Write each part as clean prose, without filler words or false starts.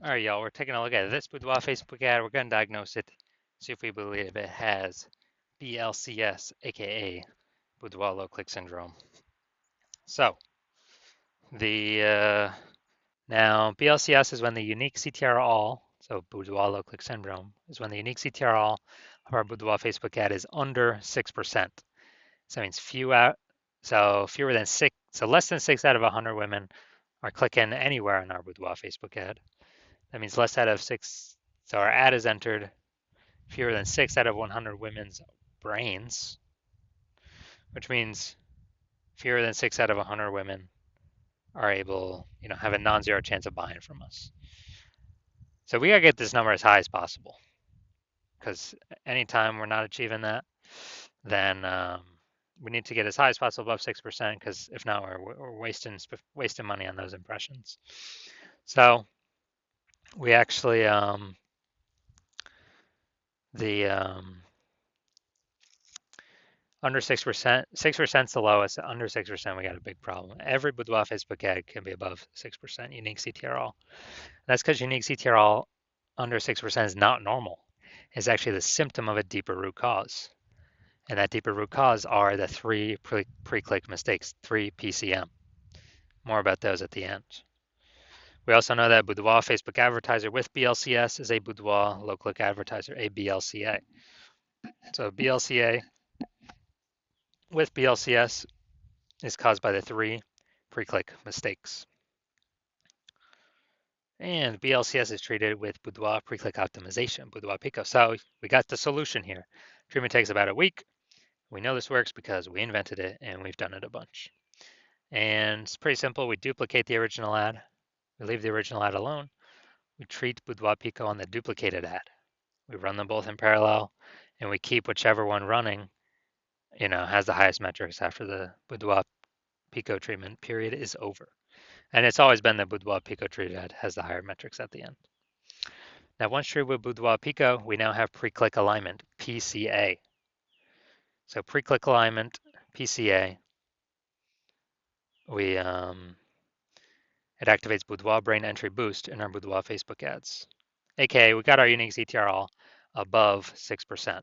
All right, y'all, we're taking a look at this Boudoir Facebook ad. We're going to diagnose it, see if we believe it has BLCS, aka Boudoir low click syndrome. So, the now BLCS is when the unique CTR all, so Boudoir low click syndrome, is when the unique CTR all of our Boudoir Facebook ad is under 6%. So that means fewer than six, so less than 6 out of 100 women are clicking anywhere on our Boudoir Facebook ad. That means less out of six. So our ad is entered fewer than 6 out of 100 women's brains, which means fewer than 6 out of 100 women are able, have a non-zero chance of buying from us. So we gotta get this number as high as possible, because anytime we're not achieving that, then we need to get as high as possible above 6%, because if not, we're wasting money on those impressions. So we actually under 6%, 6% is the lowest. Under 6%, we got a big problem. Every Boudoir Facebook ad can be above 6% unique CTRL. That's because unique CTRL under 6% is not normal. It's actually the symptom of a deeper root cause. And that deeper root cause are the three pre-click mistakes, 3 PCM. More about those at the end. We also know that Boudoir Facebook advertiser with BLCS is a Boudoir low click advertiser, a BLCA. So BLCA with BLCS is caused by the 3 pre-click mistakes. And BLCS is treated with Boudoir pre-click optimization, Boudoir Pico. So we got the solution here. Treatment takes about a week. We know this works because we invented it and we've done it a bunch. And it's pretty simple. We duplicate the original ad. We leave the original ad alone. We treat Boudoir Pico on the duplicated ad. We run them both in parallel, and we keep whichever one running, has the highest metrics after the Boudoir Pico treatment period is over. And it's always been the Boudoir Pico treated ad has the higher metrics at the end. Now, once treated with Boudoir Pico, we now have pre-click alignment, PCA. So pre-click alignment, PCA, it activates Boudoir brain entry boost in our Boudoir Facebook ads. AKA, we got our unique CTRL above 6%.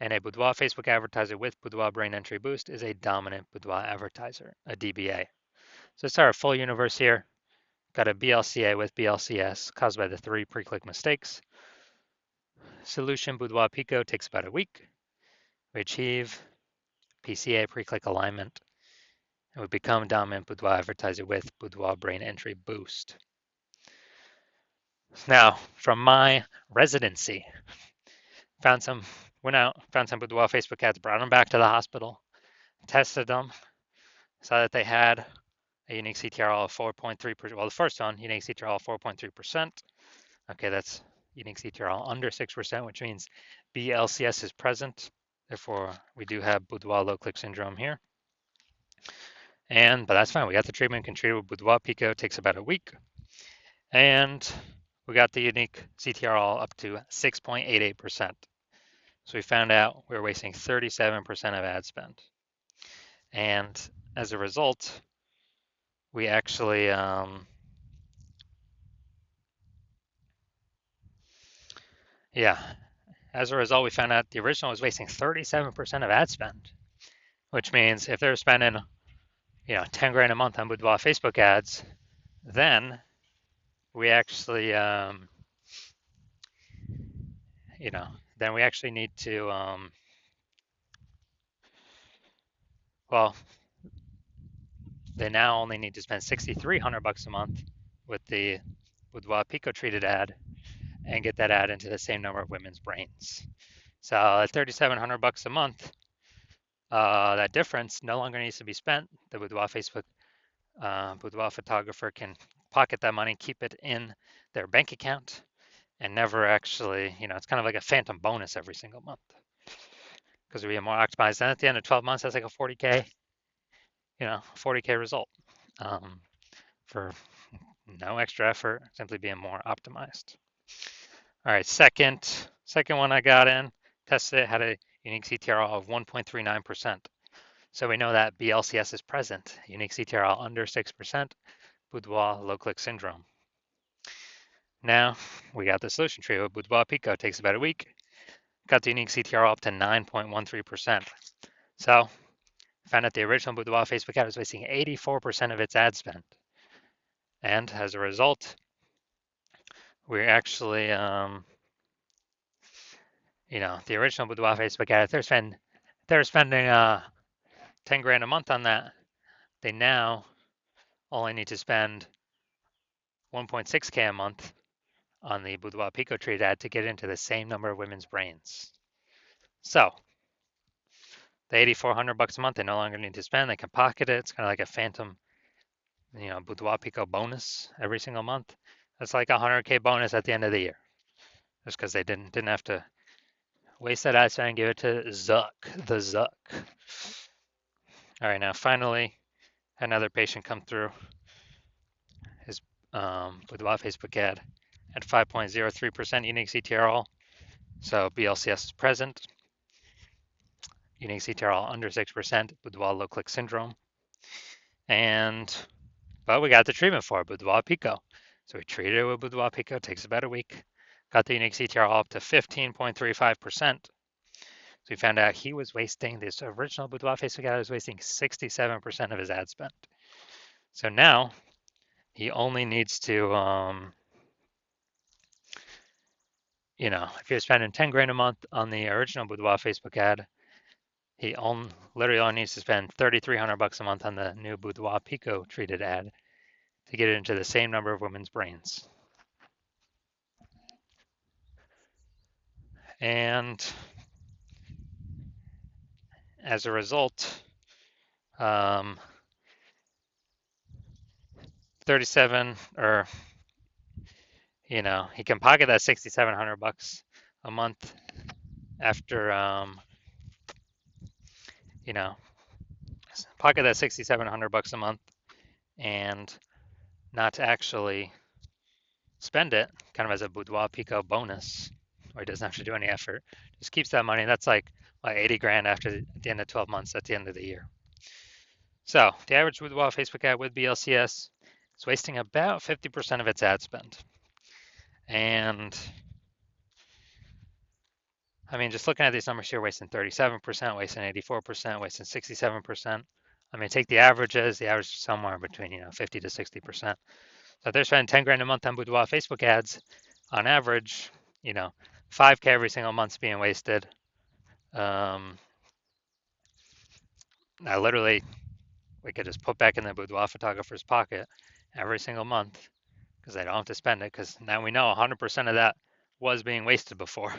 And a Boudoir Facebook advertiser with Boudoir brain entry boost is a dominant Boudoir advertiser, a DBA. So it's our full universe here. Got a BLCA with BLCS caused by the 3 pre-click mistakes. Solution Boudoir Pico takes about a week. We achieve PCA pre-click alignment, and we become dominant Boudoir advertiser with Boudoir brain entry boost. Now, from my residency, went out, found some Boudoir Facebook ads, brought them back to the hospital, tested them, saw that they had a unique CTRL of 4.3%. Well, the first one, unique CTRL of 4.3%. Okay, that's unique CTRL under 6%, which means BLCS is present. Therefore, we do have Boudoir low click syndrome here. But that's fine. We got the treatment, can treat it with Boudoir Pico, takes about a week. And we got the unique CTRL up to 6.88%. So we found out we were wasting 37% of ad spend. And as a result, we actually, as a result, we found out the original was wasting 37% of ad spend, which means if they're spending, 10 grand a month on Boudoir Facebook ads, then we actually, then we actually need to, they now only need to spend $6,300 a month with the Boudoir Pico treated ad and get that ad into the same number of women's brains. So at $3,700 a month, that difference no longer needs to be spent. The Boudoir photographer can pocket that money, keep it in their bank account, and never actually, it's kind of like a phantom bonus every single month because we are more optimized. And at the end of 12 months, that's like a 40K, 40K result for no extra effort, simply being more optimized. All right, second one I got in, tested it, had a unique CTRL of 1.39%. So we know that BLCS is present, unique CTRL under 6%, Boudoir low-click syndrome. Now we got the solution tree. Boudoir Pico takes about a week. Got the unique CTR up to 9.13%. So found that the original Boudoir Facebook ad was wasting 84% of its ad spend. And as a result, we're actually, the original Boudoir Facebook ad, if they're spending 10 grand a month on that, they now only need to spend 1.6K a month on the Boudoir Pico Treat ad to get into the same number of women's brains. So the 8,400 bucks a month they no longer need to spend. They can pocket it. It's kind of like a phantom, Boudoir Pico bonus every single month. That's like a 100K bonus at the end of the year, just because they didn't have to waste that ad spend and give it to Zuck, the Zuck. All right, now finally, another patient come through his Boudoir Facebook ad at 5.03% unique CTRL. So BLCS is present. Unique CTRL under 6%, Boudoir low click syndrome. But we got the treatment for it, Boudoir Pico. So we treated it with Boudoir Pico, takes about a week. Got the unique CTRL up to 15.35%. So we found out he was wasting, this original Boudoir Facebook ad was wasting 67% of his ad spend. So now he only needs to, if you're spending 10 grand a month on the original Boudoir Facebook ad, he literally only needs to spend 3,300 bucks a month on the new Boudoir Pico treated ad to get it into the same number of women's brains. And as a result, 37 or he can pocket that 6,700 bucks a month after pocket that 6,700 bucks a month and not actually spend it kind of as a Boudoir Pico bonus, or he doesn't have to do any effort, just keeps that money. That's like 80 grand at the end of 12 months at the end of the year. So the average Boudoir Facebook ad with BLCS is wasting about 50% of its ad spend. And I mean, just looking at these numbers here, wasting 37%, wasting 84%, wasting 67%. I mean, take the averages. The average is somewhere between 50 to 60%. So if they're spending 10 grand a month on Boudoir Facebook ads, on average, 5K every single month's being wasted. Now, literally, we could just put back in the Boudoir photographer's pocket every single month because they don't have to spend it, because now we know 100% of that was being wasted before.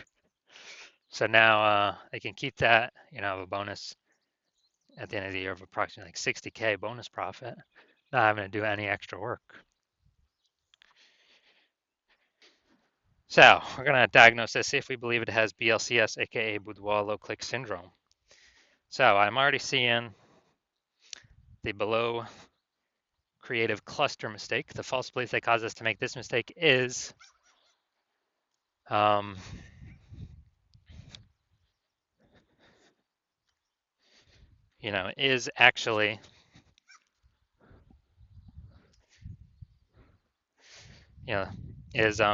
So now they can keep that, have a bonus at the end of the year of approximately like 60K bonus profit, not having to do any extra work. So we're going to diagnose this, see if we believe it has BLCS, aka Boudoir low click syndrome. So I'm already seeing the below creative cluster mistake. The false belief that caused us to make this mistake is is actually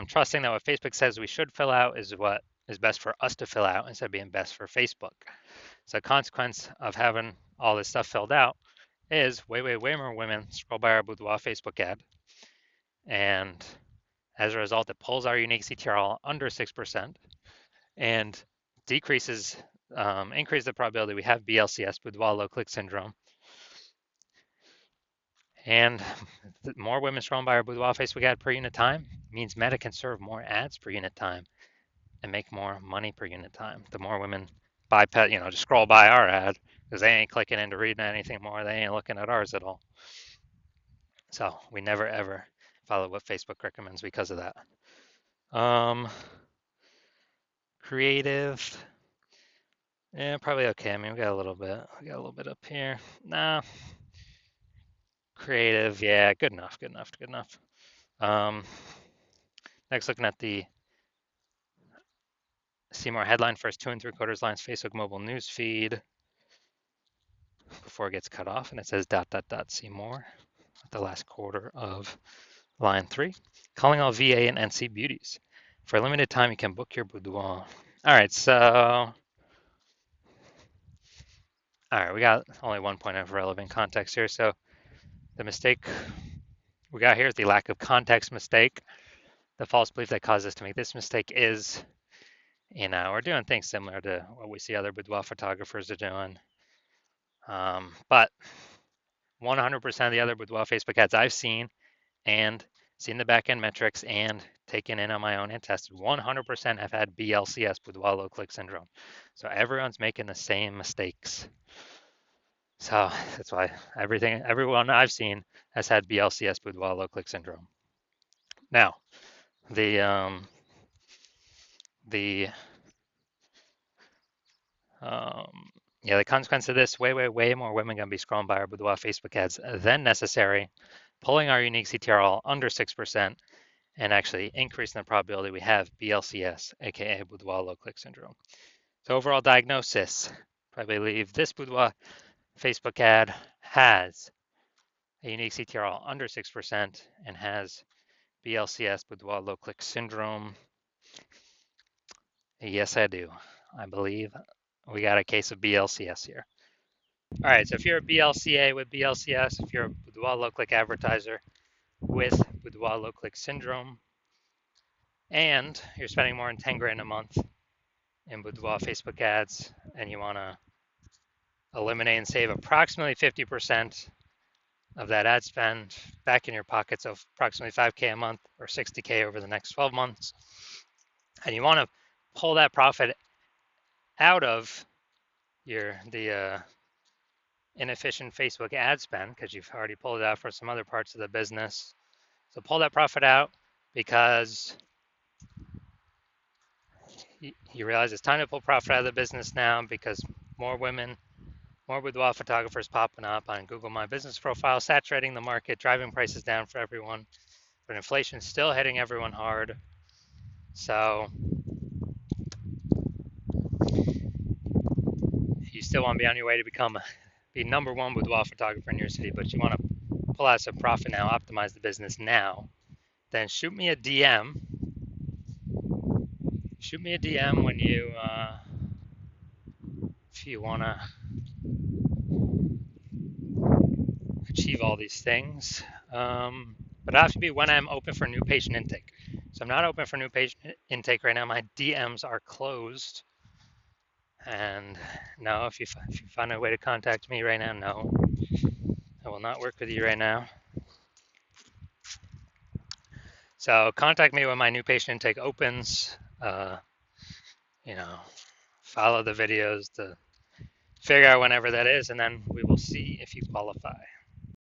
trusting that what Facebook says we should fill out is what is best for us to fill out instead of being best for Facebook. So the consequence of having all this stuff filled out is way more women scroll by our Boudoir Facebook ad. And as a result, it pulls our unique CTRL under 6% and increases the probability we have BLCS, Boudoir low click syndrome. And more women scrolling by our Boudoir Facebook ad per unit time means Meta can serve more ads per unit time and make more money per unit time. The more women just scroll by our ad, because they ain't clicking into reading anything more. They ain't looking at ours at all. So we never ever follow what Facebook recommends because of that. Creative, yeah, probably okay. I mean, we got a little bit up here. Nah. Creative, yeah, good enough. Next, looking at the see more headline first 2 3/4 lines Facebook mobile news feed before it gets cut off, and it says ... see more. the last quarter of line 3. Calling all VA and NC beauties. For a limited time, you can book your boudoir. All right, so we got only one point of relevant context here. So the mistake we got here is the lack of context mistake. The false belief that caused us to make this mistake is, we're doing things similar to what we see other boudoir photographers are doing. But 100% of the other boudoir Facebook ads I've seen and seen the back end metrics and taken in on my own and tested, 100% have had BLCS, boudoir low click syndrome. So everyone's making the same mistakes. So that's why everyone I've seen has had BLCS, boudoir low click syndrome. Now, the consequence of this, way more women gonna be scrolling by our boudoir Facebook ads than necessary, pulling our unique CTRL under 6%, and actually increasing the probability we have BLCS, aka boudoir low click syndrome. So overall diagnosis, probably believe this boudoir Facebook ad has a unique CTRL under 6% and has BLCS, boudoir low click syndrome. Yes, I do. I believe we got a case of BLCS here. All right, so if you're a BLCA with BLCS, if you're a boudoir low click advertiser with boudoir low click syndrome, and you're spending more than 10 grand a month in boudoir Facebook ads, and you want to eliminate and save approximately 50% of that ad spend back in your pockets of approximately 5K a month or 60K over the next 12 months, and you want to pull that profit out of the inefficient Facebook ad spend because you've already pulled it out for some other parts of the business. So pull that profit out because you realize it's time to pull profit out of the business now because more women, more boudoir photographers popping up on Google My Business profile, saturating the market, driving prices down for everyone, but inflation's still hitting everyone hard. So you still want to be on your way to be number one boudoir photographer in your city, but you want to pull out some profit now, optimize the business now, then shoot me a DM. Shoot me a DM when if you want to achieve all these things. But it has to be when I'm open for new patient intake. So I'm not open for new patient intake right now. My DMs are closed. And no, if you find a way to contact me right now, no, I will not work with you right now. So contact me when my new patient intake opens. Follow the videos to figure out whenever that is, and then we will see if you qualify.